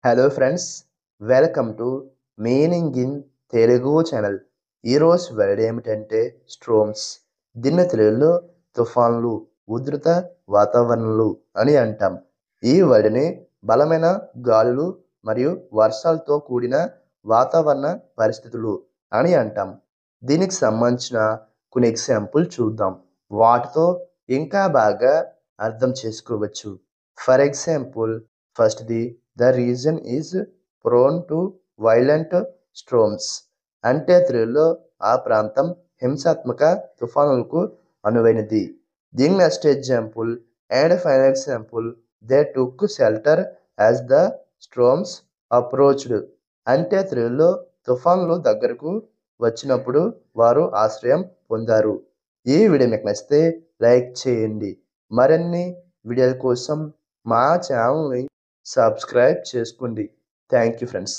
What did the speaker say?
Hello friends, welcome to meaning in Telugu channel. ఈరోజు word ఏమిటంటే స్ట్రోమ్స్. దీన్ని తెలుగులో తుఫాన్లు, ఉధృత వాతావరణాలు అని అంటాం. ఈ వర్డ్ని బలమైన గాలులు మరియు వర్షాలతో కూడిన వాతావరణ పరిస్థితులు అని అంటాం. దీనికి సంబంధించిన కొన్ని ఎగ్జాంపుల్ చూద్దాం. వాటితో ఇంకా బాగా అర్థం చేసుకోవచ్చు. ఫర్ ఎగ్జాంపుల్, ఫస్ట్ది, the region is prone to violent storms. అంటే తెలుగులో ఆ ప్రాంతం హింసాత్మక తుఫానులకు అనువైనది. దీని next example and final example, they took shelter as the storms approached. అంటే తెలుగులో తుఫాన్లు దగ్గరకు వచ్చినప్పుడు వారు ఆశ్రయం పొందారు. ఈ వీడియో మీకు నచ్చితే లైక్ చేయండి. మరిన్ని వీడియోల కోసం మా ఛానల్ని సబ్స్క్రైబ్ చేసుకోండి. Thank you friends.